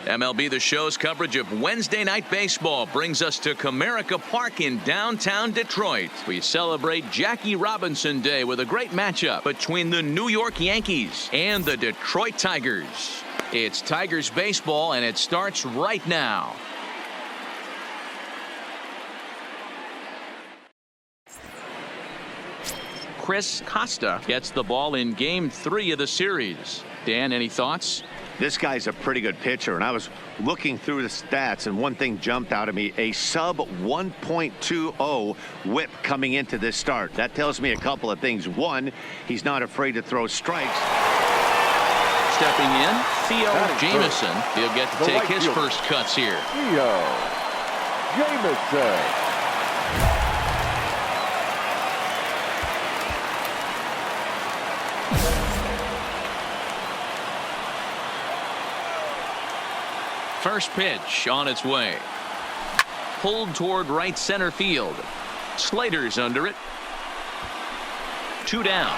MLB The Show's coverage of Wednesday Night Baseball brings us to Comerica Park in downtown Detroit. We celebrate Jackie Robinson Day with a great matchup between the New York Yankees and the Detroit Tigers. It's Tigers baseball, and it starts right now. Chris Costa gets the ball in Game 3 of the series. Dan, any thoughts? This guy's a pretty good pitcher, and I was looking through the stats, and one thing jumped out at me: a sub 1.20 whip coming into this start. That tells me a couple of things. One, he's not afraid to throw strikes. Stepping in, Theo Jamieson. He'll get to take his first cuts here. Theo Jamieson. First pitch on its way. Pulled toward right center field. Slater's under it. 2 down.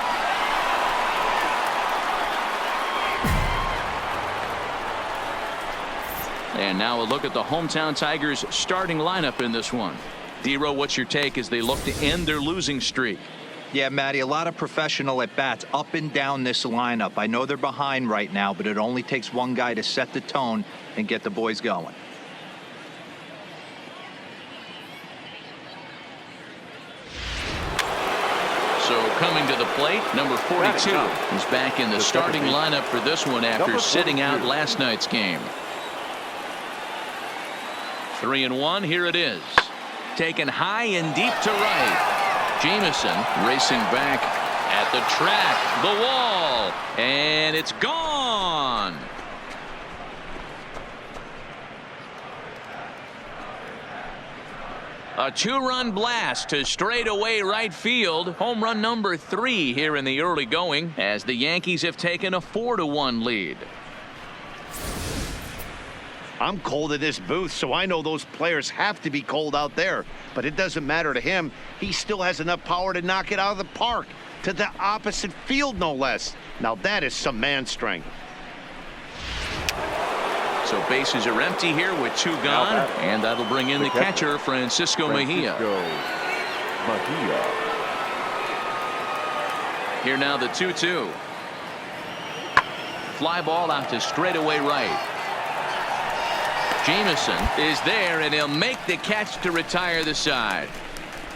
And now a look at the hometown Tigers starting lineup in this one. D-Row, what's your take as they look to end their losing streak? Yeah, Matty, a lot of professional at-bats up and down this lineup. I know they're behind right now, but it only takes one guy to set the tone and get the boys going. So coming to the plate, number 42 is back in the starting lineup for this one after sitting out last night's game. 3-1, here it is. Taken high and deep to right. Jamieson racing back at the track, the wall, and it's gone. A 2-run blast to straightaway right field. Home run number 3 here in the early going as the Yankees have taken a 4-1 lead. I'm cold in this booth, so I know those players have to be cold out there. But it doesn't matter to him. He still has enough power to knock it out of the park. To the opposite field, no less. Now that is some man strength. So bases are empty here with 2 gone. And that'll bring in the catcher, Francisco Mejia. Here now the 2-2. Fly ball out to straightaway right. Jamieson is there, and he'll make the catch to retire the side.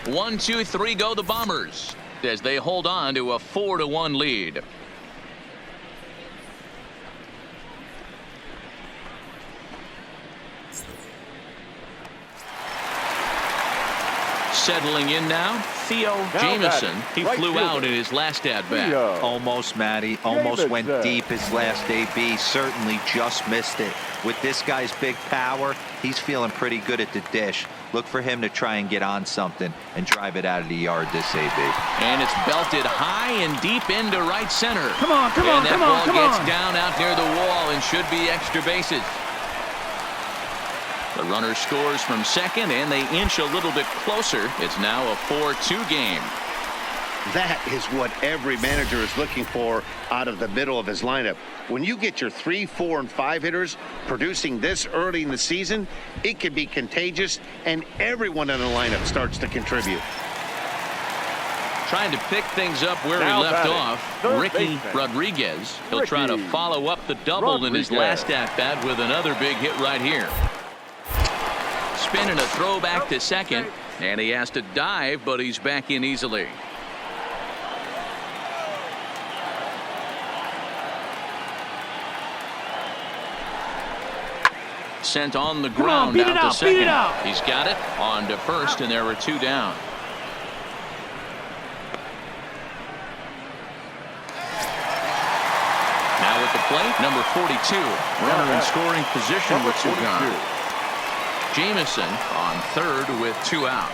1, 2, 3 go the Bombers as they hold on to a 4-1 lead. Settling in now, Theo Jamieson. He flew out in his last at-bat. Almost, Matty. Almost went deep his last AB. Certainly just missed it. With this guy's big power, he's feeling pretty good at the dish. Look for him to try and get on something and drive it out of the yard this AB. And it's belted high and deep into right center. Come on, come on, come on, come on. And that ball gets down out near the wall and should be extra bases. The runner scores from second, and they inch a little bit closer. It's now a 4-2 game. That is what every manager is looking for out of the middle of his lineup. When you get your 3, 4, and 5 hitters producing this early in the season, it can be contagious, and everyone in the lineup starts to contribute. Trying to pick things up where he left off, Ricky Rodriguez. He'll try to follow up the double in his last at-bat with another big hit right here. Spin and a throw back to second, and he has to dive, but he's back in easily. Sent on the ground out to second. He's got it on to first, and there were 2 down. Now at the plate, number 42, runner in scoring position with 2 gone. Jamieson on third with 2 out.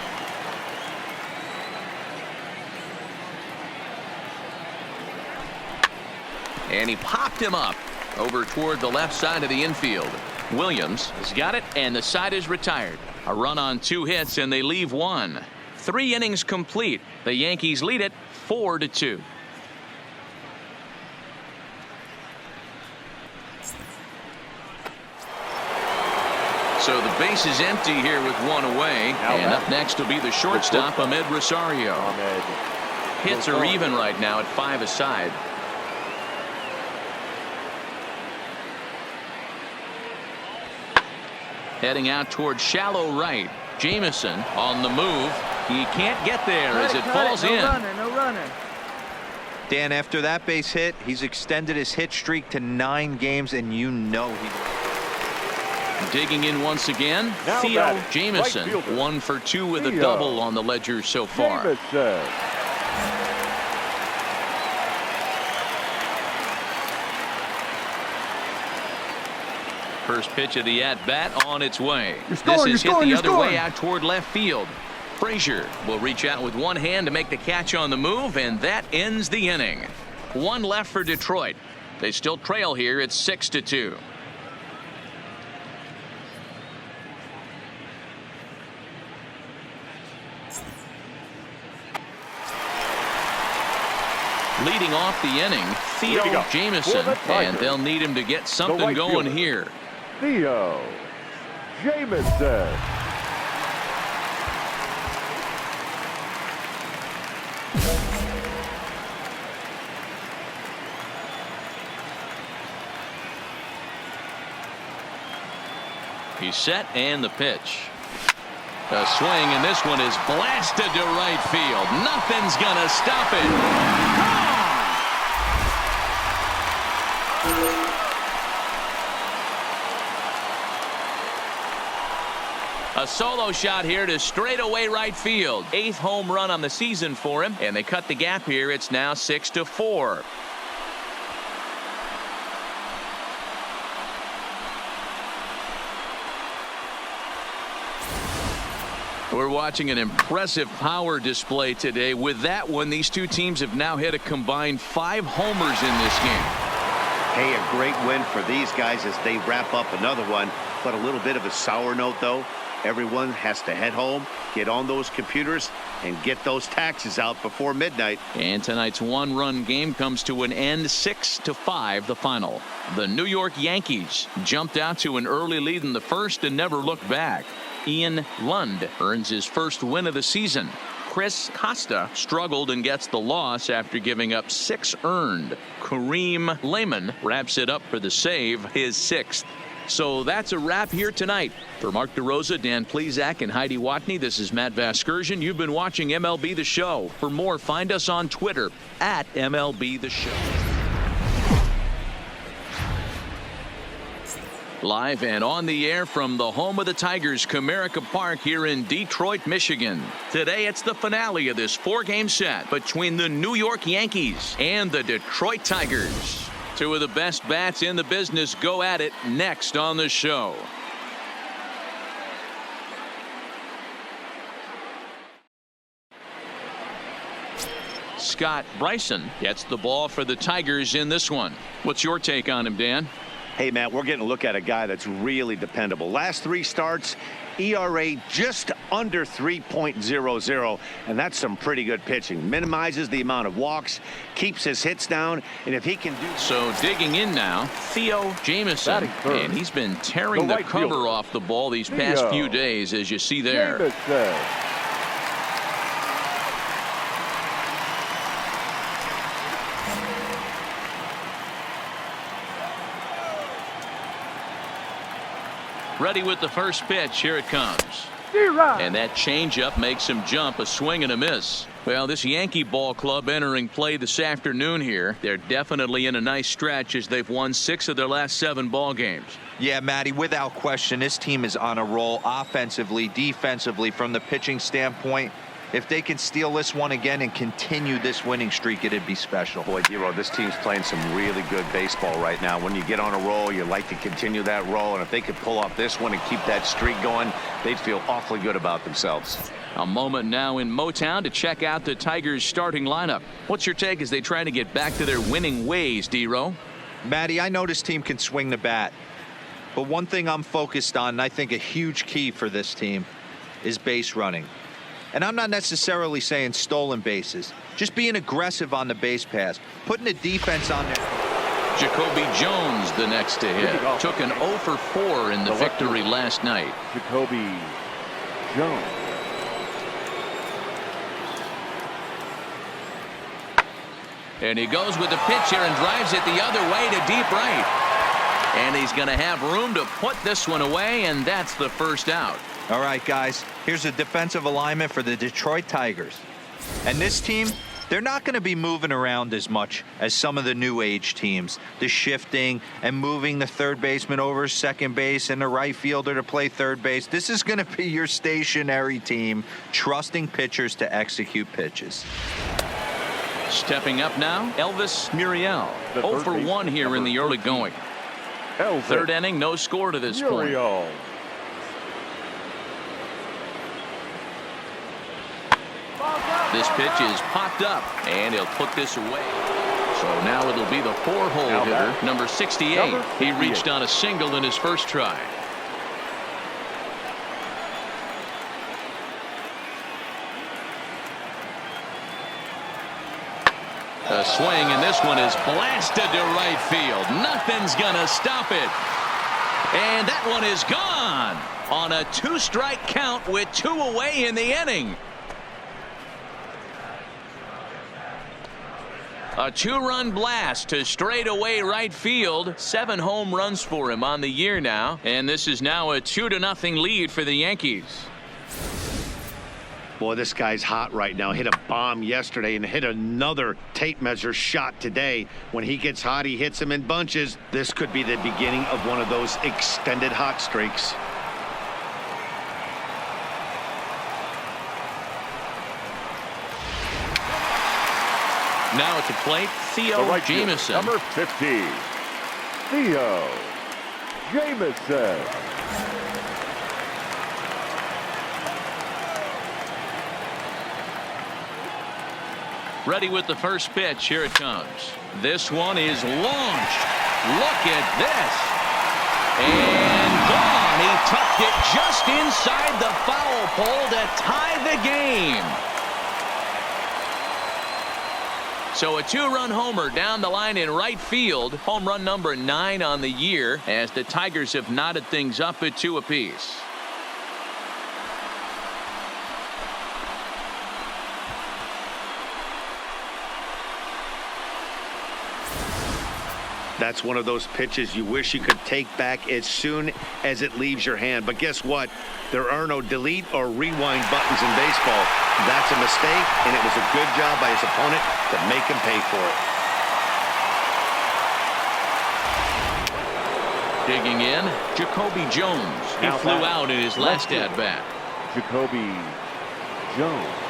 And he popped him up over toward the left side of the infield. Williams has got it, and the side is retired. A run on 2 hits, and they leave 1. 3 innings complete. The Yankees lead it 4-2. So the base is empty here with one away. And up next will be the shortstop, Ahmed Rosario. Hits are even right now at 5 aside. Heading out toward shallow right. Jamison on the move. He can't get there as it falls in. No runner. Dan, after that base hit, he's extended his hit streak to 9 games, and you know he. Digging in once again, Theo Jamison, 1 for 2 with a double on the ledger so far. First pitch of the at-bat on its way. This is hit the other way out toward left field. Frazier will reach out with one hand to make the catch on the move, and that ends the inning. 1 left for Detroit. They still trail here at 6-2. Leading off the inning, Theo Jamison, and they'll need him to get something going here. Theo Jamison. He's set, and the pitch. A swing, and this one is blasted to right field. Nothing's gonna stop it. A solo shot here to straightaway right field. 8th home run on the season for him, and they cut the gap here. It's now 6-4. We're watching an impressive power display today. With that one, these two teams have now hit a combined 5 homers in this game. Hey, a great win for these guys as they wrap up another one. But a little bit of a sour note, though. Everyone has to head home, get on those computers, and get those taxes out before midnight. And tonight's 1-run game comes to an end, 6-5, the final. The New York Yankees jumped out to an early lead in the first and never looked back. Ian Lund earns his first win of the season. Chris Costa struggled and gets the loss after giving up 6 earned. Kareem Lehman wraps it up for the save, his 6th. So that's a wrap here tonight. For Mark DeRosa, Dan Plesac, and Heidi Watney, this is Matt Vasgersian. You've been watching MLB The Show. For more, find us on Twitter at MLB The Show. Live and on the air from the home of the Tigers, Comerica Park here in Detroit, Michigan. Today it's the finale of this 4-game set between the New York Yankees and the Detroit Tigers. 2 of the best bats in the business go at it next on the show. Scott Bryson gets the ball for the Tigers in this one. What's your take on him, Dan? Hey, Matt, we're getting a look at a guy that's really dependable. Last 3 starts, ERA just under 3.00, and that's some pretty good pitching. Minimizes the amount of walks, keeps his hits down, and if he can do so. Digging in now, Theo Jamison, and he's been tearing the cover off the ball these past few days, as you see there. Ready with the first pitch. Here it comes. And that changeup makes him jump. A swing and a miss. Well, this Yankee ball club entering play this afternoon here. They're definitely in a nice stretch as they've won 6 of their last 7 ball games. Yeah, Matty, without question, this team is on a roll offensively, defensively, from the pitching standpoint. If they can steal this one again and continue this winning streak, it'd be special. Boy, Dero, this team's playing some really good baseball right now. When you get on a roll, you like to continue that roll, and if they could pull off this one and keep that streak going, they'd feel awfully good about themselves. A moment now in Motown to check out the Tigers' starting lineup. What's your take as they try to get back to their winning ways, Dero? Matty, I know this team can swing the bat, but one thing I'm focused on, and I think a huge key for this team, is base running. And I'm not necessarily saying stolen bases, just being aggressive on the base pass, putting the defense on there. Jacoby Jones the next to hit. Took an 0 for 4 in the victory last night. Jacoby Jones. And he goes with the pitch here and drives it the other way to deep right. And he's going to have room to put this one away, and that's the first out. All right, guys, here's a defensive alignment for the Detroit Tigers. And this team, they're not going to be moving around as much as some of the new age teams. The shifting and moving the third baseman over second base and the right fielder to play third base. This is going to be your stationary team, trusting pitchers to execute pitches. Stepping up now, Elvis Muriel. 0 for 1 here in the early going. Third inning, no score to this point. This pitch is popped up, and he'll put this away. So now it'll be the 4-hole hitter, number 68. He reached on a single in his first try. A swing, and this one is blasted to right field. Nothing's gonna stop it. And that one is gone on a 2-strike count with 2 away in the inning. A 2-run blast to straightaway right field. 7 home runs for him on the year now. And this is now a 2-0 lead for the Yankees. Boy, this guy's hot right now. Hit a bomb yesterday and hit another tape measure shot today. When he gets hot, he hits them in bunches. This could be the beginning of one of those extended hot streaks. Now at the plate, Theo Jamison. Number 50, Theo Jamison. Ready with the first pitch. Here it comes. This one is launched. Look at this. And gone. He tucked it just inside the foul pole to tie the game. So a 2-run homer down the line in right field. Home run number 9 on the year, as the Tigers have knotted things up at 2 apiece. That's one of those pitches you wish you could take back as soon as it leaves your hand. But guess what? There are no delete or rewind buttons in baseball. That's a mistake, and it was a good job by his opponent to make him pay for it. Digging in, Jacoby Jones. He flew out in his last at-bat. Jacoby Jones.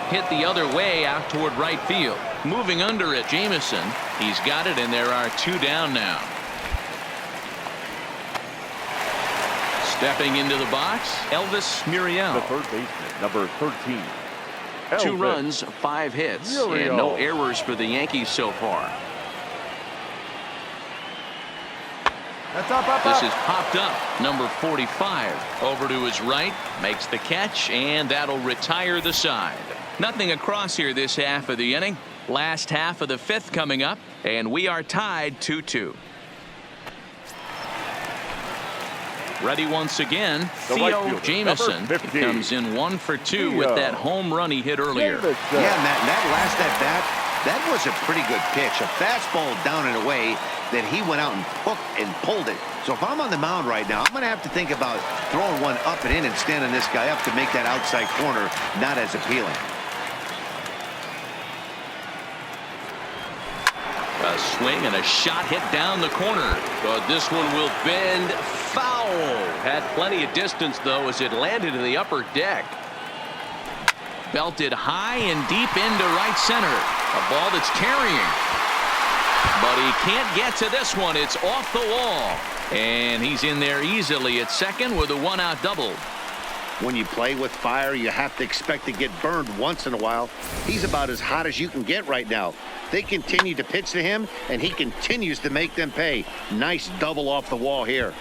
Hit the other way out toward right field. Moving under it, Jamison. He's got it, and there are 2 down now. Stepping into the box, Elvis Muriel. The third baseman, number 13. 2 runs, 5 hits, and no errors for the Yankees so far. This is popped up. Number 45 over to his right, makes the catch, and that'll retire the side. Nothing across here this half of the inning. Last half of the 5th coming up, and we are tied 2-2. Ready once again, Theo Jamison. He comes in 1 for 2 with that home run he hit earlier. Yeah, Matt, that last at-bat, that was a pretty good pitch. A fastball down and away that he went out and hooked and pulled it. So if I'm on the mound right now, I'm going to have to think about throwing one up and in and standing this guy up to make that outside corner not as appealing. A swing and a shot hit down the corner, but this one will bend foul. Had plenty of distance, though, as it landed in the upper deck. Belted high and deep into right center. A ball that's carrying. But he can't get to this one. It's off the wall. And he's in there easily at second with a 1-out double. When you play with fire, you have to expect to get burned once in a while. He's about as hot as you can get right now. They continue to pitch to him, and he continues to make them pay. Nice double off the wall here.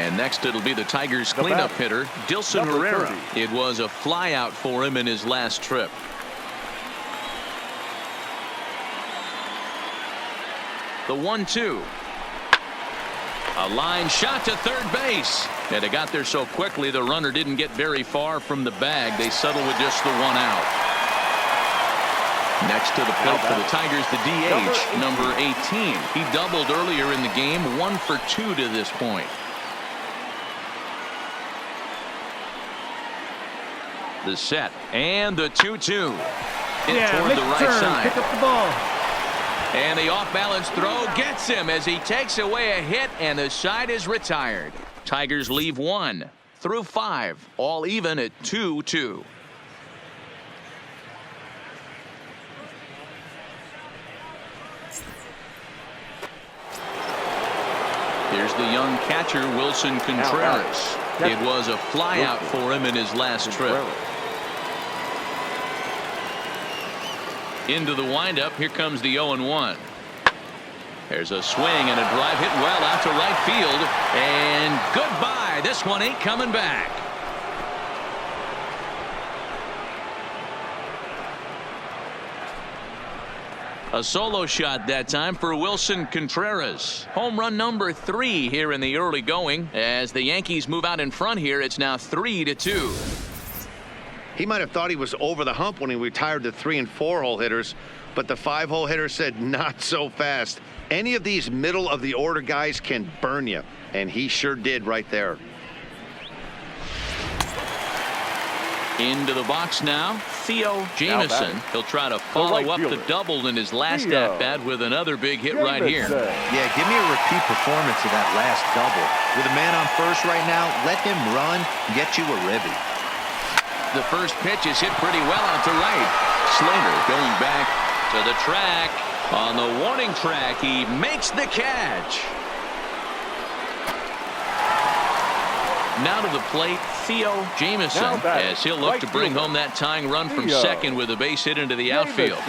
And next it'll be the Tigers cleanup hitter, Dilson Number Herrera. 30. It was a flyout for him in his last trip. The 1-2. A line shot to third base. And it got there so quickly the runner didn't get very far from the bag. They settled with just the one out. Next to the plate for the Tigers, the DH, number 18. He doubled earlier in the game, 1 for 2 to this point. The set and the 2-2. Hit toward the right side. Pick up the ball. And the off-balance throw gets him as he takes away a hit, and the side is retired. Tigers leave 1 through 5, all even at 2-2. Here's the young catcher, Wilson Contreras. It was a flyout for him in his last trip. Into the windup. Here comes the 0-1. There's a swing and a drive hit well out to right field. And goodbye. This one ain't coming back. A solo shot that time for Wilson Contreras. Home run number 3 here in the early going. As the Yankees move out in front here, it's now 3-2. He might have thought he was over the hump when he retired the 3- and 4-hole hitters, but the 5-hole hitter said not so fast. Any of these middle of the order guys can burn you, and he sure did right there. Into the box now, Theo Jamieson. He'll try to follow up the double in his last at-bat with another big hit right here. Yeah, give me a repeat performance of that last double. With a man on first right now, let him run and get you a ribby. The first pitch is hit pretty well out to right. Slater going back to the track. On the warning track, he makes the catch. Now to the plate, Theo Jamieson, as he'll look to bring home that tying run from second with a base hit into the outfield.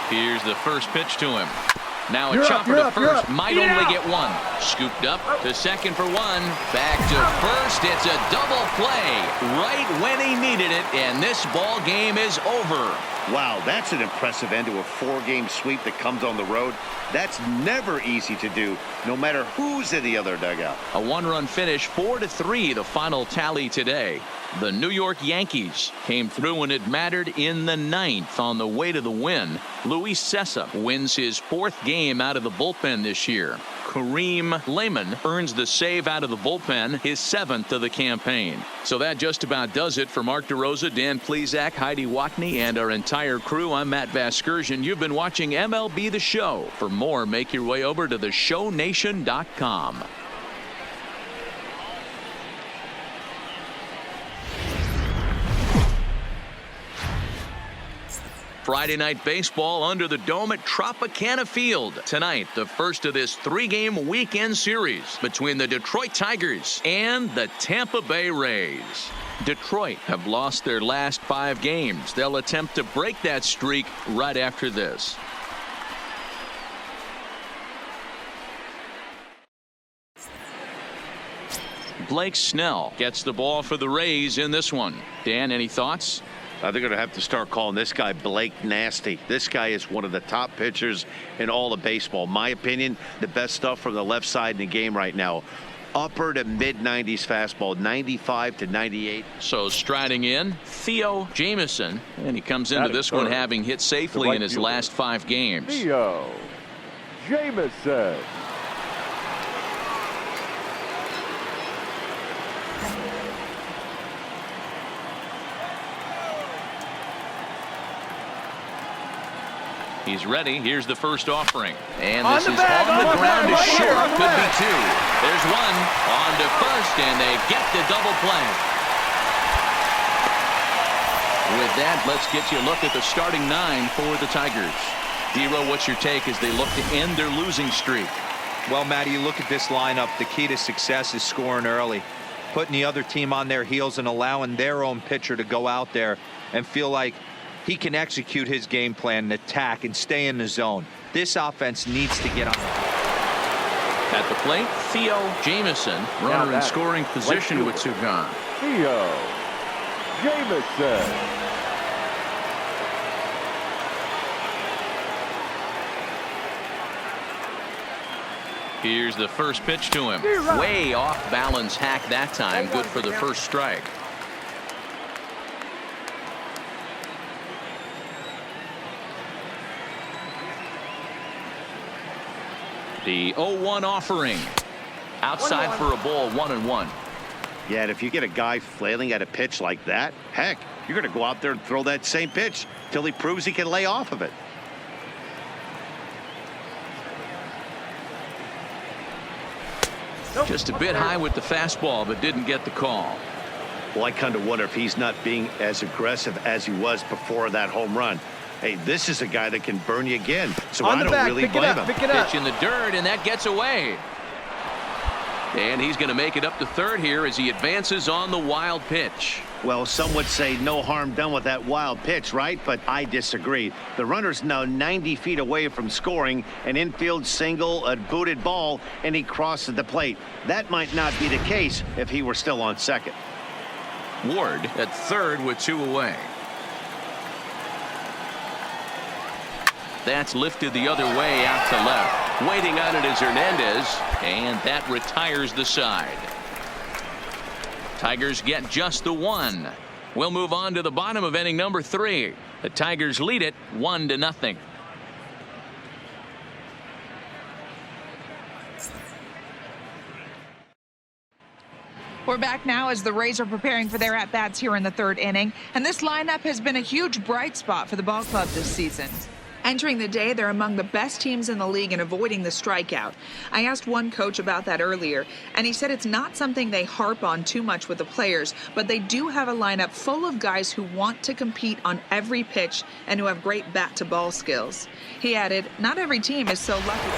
Here's the first pitch to him. Now a chopper to first. Might only get one. Scooped up to second for one. Back to first. It's a double play right when he needed it. And this ball game is over. Wow, that's an impressive end to a 4-game sweep that comes on the road. That's never easy to do, no matter who's in the other dugout. A 1-run finish, 4-3, the final tally today. The New York Yankees came through when it mattered in the 9th on the way to the win. Luis Cessa wins his 4th game out of the bullpen this year. Kareem Lehman earns the save out of the bullpen, his 7th of the campaign. So that just about does it for Mark DeRosa, Dan Plesac, Heidi Watney, and our entire crew. I'm Matt Vasgersian. You've been watching MLB The Show. For more, make your way over to theshownation.com. Friday night baseball under the dome at Tropicana Field. Tonight, the first of this 3-game weekend series between the Detroit Tigers and the Tampa Bay Rays. Detroit have lost their last 5 games. They'll attempt to break that streak right after this. Blake Snell gets the ball for the Rays in this one. Dan, any thoughts? They're going to have to start calling this guy Blake Nasty. This guy is one of the top pitchers in all of baseball. My opinion, the best stuff from the left side in the game right now. Upper to mid-90s fastball, 95 to 98. So striding in, Theo Jamieson, and he comes into this one having hit safely in his last 5 games. Theo Jamieson. He's ready. Here's the first offering. And this is on the ground to short. Could be 2. There's one. On to first, and they get the double play. With that, let's get you a look at the starting 9 for the Tigers. Dero, what's your take as they look to end their losing streak? Well, Matty, you look at this lineup. The key to success is scoring early. putting the other team on their heels and allowing their own pitcher to go out there and feel like he can execute his game plan and attack and stay in the zone. This offense needs to get on. At the plate, Theo Jamieson, runner in scoring position with two gone. Theo Jamieson. Here's the first pitch to him. Way off balance hack that time. Good for the first strike. The 0-1 offering. Outside for a ball, 1-1. Yeah, and if you get a guy flailing at a pitch like that, heck, you're going to go out there and throw that same pitch till he proves he can lay off of it. Just a bit high with the fastball, but didn't get the call. Well, I kind of wonder if he's not being as aggressive as he was before that home run. Hey, this is a guy that can burn you again, so I don't really blame him. Pitch in the dirt, and that gets away. And he's going to make it up to third here as he advances on the wild pitch. Well, some would say no harm done with that wild pitch, right? But I disagree. The runner's now 90 feet away from scoring an infield single, a booted ball, and he crosses the plate. That might not be the case if he were still on second. Ward at third with two away. That's lifted the other way out to left. Waiting on it is Hernandez, and that retires the side. Tigers get just the one. We'll move on to the bottom of inning number 3. The Tigers lead it 1-0. We're back now as the Rays are preparing for their at-bats here in the third inning, and this lineup has been a huge bright spot for the ball club this season. Entering the day, they're among the best teams in the league in avoiding the strikeout. I asked one coach about that earlier, and he said it's not something they harp on too much with the players, but they do have a lineup full of guys who want to compete on every pitch and who have great bat-to-ball skills. He added, not every team is so lucky.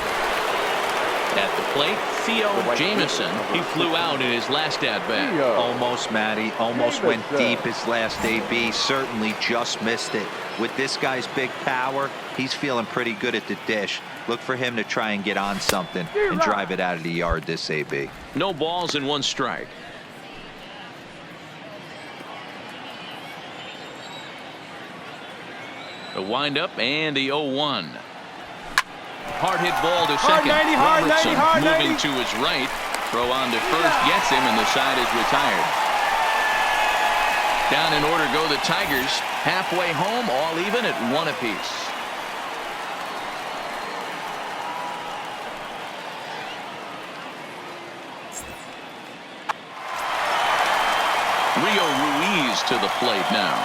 At the plate, Theo Jamieson. He flew out in his last at-bat. Almost, Matty. Almost went deep his last AB. Certainly just missed it. With this guy's big power, he's feeling pretty good at the dish. Look for him to try and get on something and drive it out of the yard this AB. No balls and 1 strike. The windup and the 0-1. Hard hit ball to second. Robertson moving to his right. Throw on to first gets him, and the side is retired. Down in order go the Tigers. Halfway home, all even at 1 apiece. Rio Ruiz to the plate now.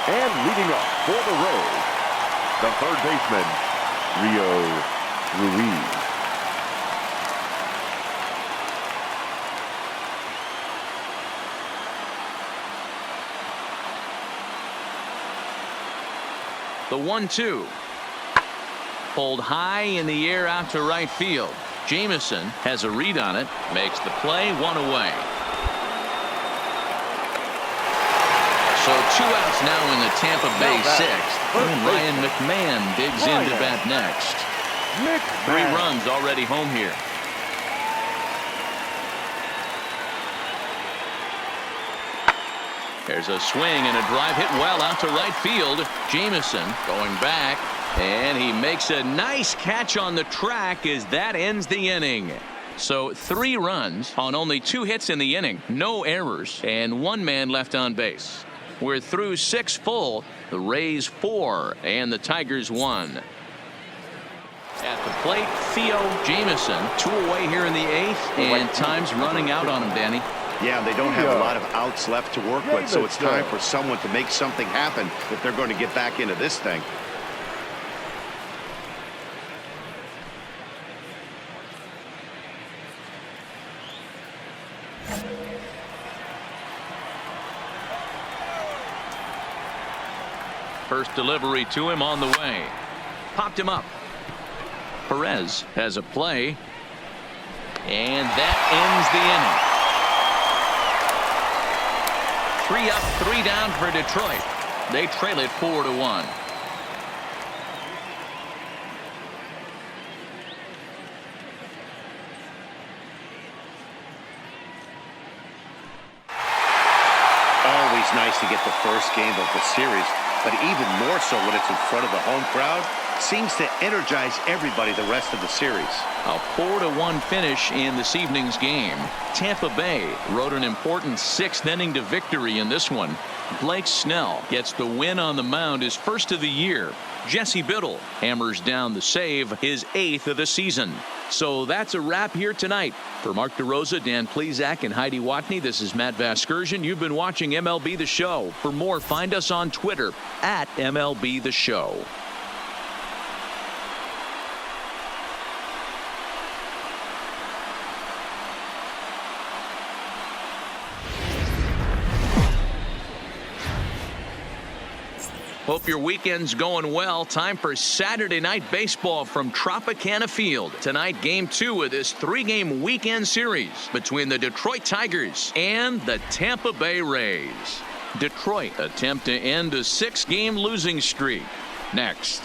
And leading up for the Rays, the third baseman, Rio Ruiz. The 1-2. Pulled high in the air out to right field. Jamieson has a read on it. Makes the play, 1 away. So 2 outs now in the Tampa Bay 6th. And Ryan McMahon digs into bat next. 3 runs already home here. There's a swing and a drive hit well out to right field. Jamieson going back, and he makes a nice catch on the track as that ends the inning. So 3 runs on only 2 hits in the inning, no errors, and 1 man left on base. We're through 6 full. The Rays 4 and the Tigers 1. At the plate, Theo Jamieson, 2 away here in the 8th, and time's running out on him, Danny. Yeah, they don't have a lot of outs left to work with, so it's time for someone to make something happen if they're going to get back into this thing. First delivery to him on the way. Popped him up. Perez has a play. And that ends the inning. 3 up, 3 down for Detroit. They trail it 4-1. Always nice to get the first game of the series, but even more so when it's in front of the home crowd. Seems to energize everybody the rest of the series. A 4-1 finish in this evening's game. Tampa Bay rode an important 6th inning to victory in this one. Blake Snell gets the win on the mound, his first of the year. Jesse Biddle hammers down the save, his 8th of the season. So that's a wrap here tonight. For Mark DeRosa, Dan Plesac, and Heidi Watney, this is Matt Vasgersian. You've been watching MLB The Show. For more, find us on Twitter at MLB The Show. Hope your weekend's going well. Time for Saturday night baseball from Tropicana Field. Tonight, game 2 of this 3-game weekend series between the Detroit Tigers and the Tampa Bay Rays. Detroit attempt to end a 6-game losing streak. Next.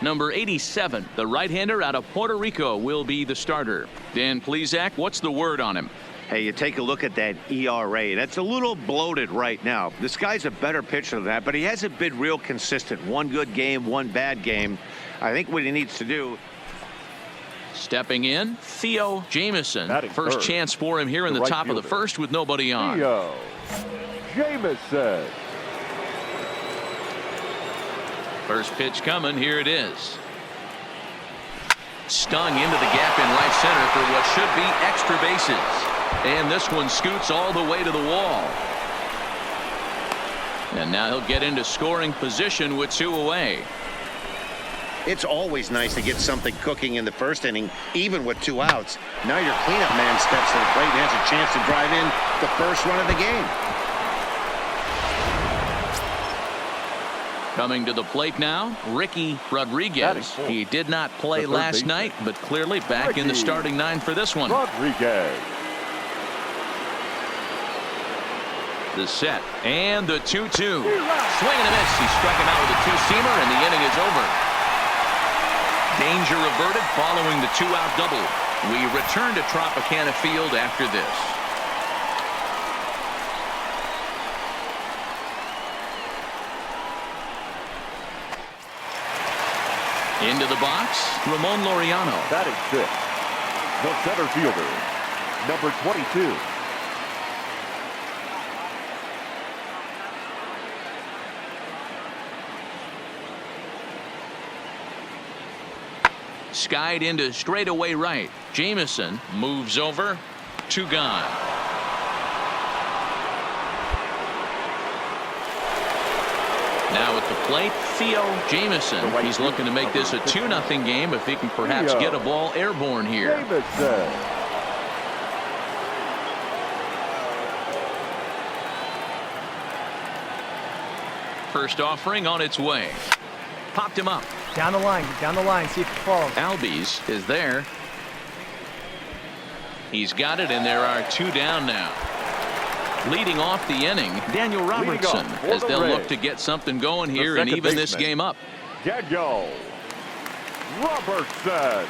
Number 87, the right-hander out of Puerto Rico, will be the starter. Dan Plesac, what's the word on him? Hey, you take a look at that ERA. That's a little bloated right now. This guy's a better pitcher than that, but he hasn't been real consistent. One good game, one bad game. I think what he needs to do. Stepping in, Theo Jamieson. First first chance for him here in the top of the first with nobody on. Theo Jamieson. First pitch coming. Here it is. Stung into the gap in right center for what should be extra bases. And this one scoots all the way to the wall. And now he'll get into scoring position with 2 away. It's always nice to get something cooking in the first inning, even with 2 outs. Now your cleanup man steps to the plate and has a chance to drive in the first run of the game. Coming to the plate now, Ricky Rodriguez. He did not play last night, but clearly back in the starting 9 for this one. Rodriguez. The set and the 2-2. Swing and a miss. He struck him out with a 2-seamer, and the inning is over. Danger averted following the 2-out double. We return to Tropicana Field after this. Into the box, Ramon Laureano. Batting 6th, the center fielder, number 22. Skied into straightaway right. Jamieson moves over. 2 gone. Now at the plate, Theo Jamieson. He's looking to make this a 2-0 game if he can perhaps get a ball airborne here. Jamieson. First offering on its way. Popped him up. Down the line, see if it falls. Albies is there. He's got it, and there are 2 down now. Leading off the inning, Daniel Robertson, as they'll look to get something going here and even this game up. Daniel Robertson.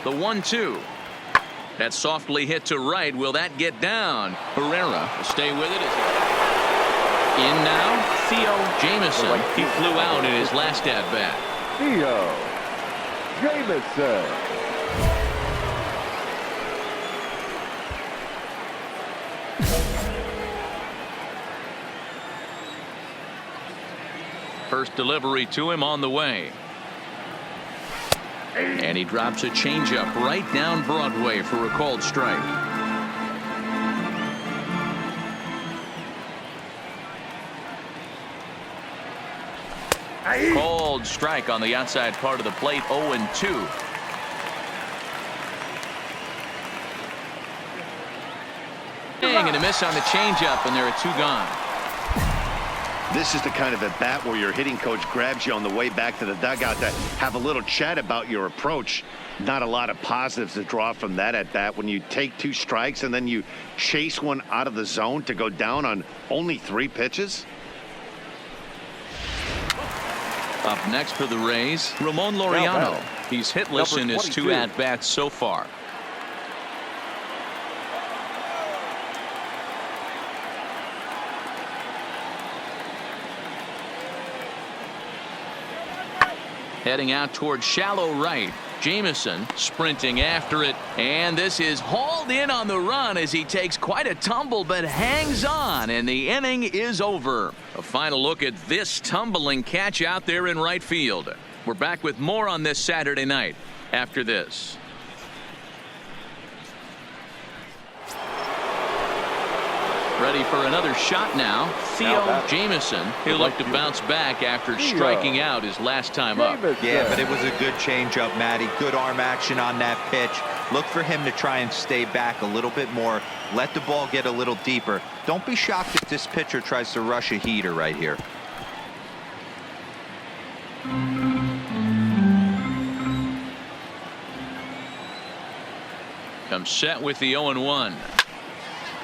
The 1-2. That's softly hit to right. Will that get down? Herrera will stay with it. In now, Theo Jamieson. He flew out in his last at-bat. Theo Jamieson. First delivery to him on the way. And he drops a changeup right down Broadway for a called strike. Called strike on the outside part of the plate. 0-2. swing and a miss on the changeup, and there are 2 gone. This is the kind of at bat where your hitting coach grabs you on the way back to the dugout to have a little chat about your approach. Not a lot of positives to draw from that at bat when you take 2 strikes and then you chase one out of the zone to go down on only 3 pitches. Up next for the Rays, Ramon Laureano. He's hitless in his 2 at-bats so far. Heading out towards shallow right. Jamison sprinting after it, and this is hauled in on the run as he takes quite a tumble but hangs on, and the inning is over. A final look at this tumbling catch out there in right field. We're back with more on this Saturday night after this. Ready for another shot now. Theo Jamison. He'll look to bounce back after striking out his last time up. Yeah, but it was a good changeup, Matty. Good arm action on that pitch. Look for him to try and stay back a little bit more. Let the ball get a little deeper. Don't be shocked if this pitcher tries to rush a heater right here. Comes set with the 0-1.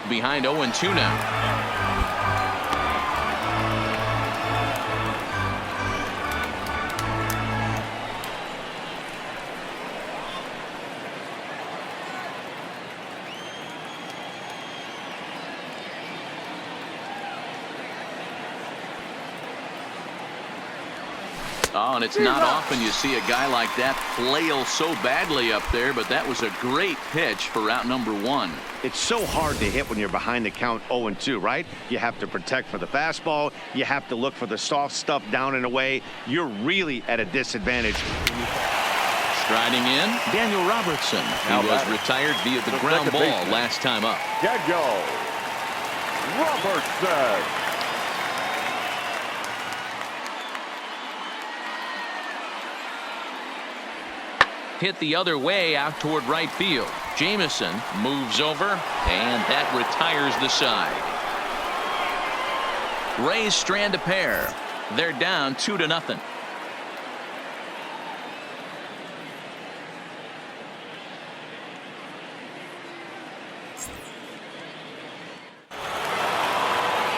Behind 0-2 now. Oh, and it's not often you see a guy like that flail so badly up there, but that was a great pitch for out number 1. It's so hard to hit when you're behind the count 0-2, right? You have to protect for the fastball. You have to look for the soft stuff down and away. You're really at a disadvantage. Striding in, Daniel Robertson. He was retired via the ground ball last time up. Daniel Robertson. Hit the other way out toward right field. Jamison moves over, and that retires the side. Rays strand a pair. They're down 2-0.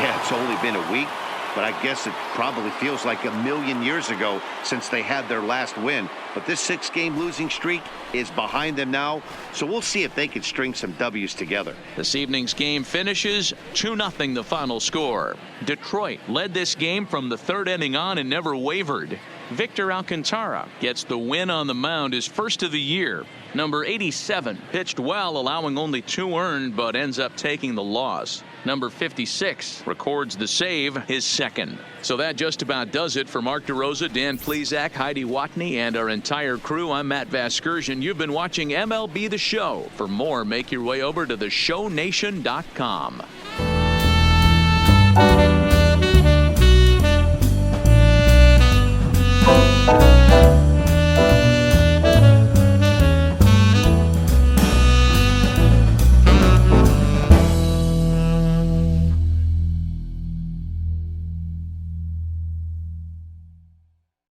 Yeah, it's only been a week, but I guess it probably feels like a million years ago since they had their last win. But this 6-game losing streak is behind them now, so we'll see if they can string some W's together. This evening's game finishes 2-0 the final score. Detroit led this game from the 3rd inning on and never wavered. Victor Alcantara gets the win on the mound, his first of the year. Number 87 pitched well, allowing only 2 earned, but ends up taking the loss. Number 56 records the save, his second. So that just about does it for Mark DeRosa, Dan Plesac, Heidi Watney, and our entire crew. I'm Matt Vasgersian. You've been watching MLB The Show. For more, make your way over to theshownation.com.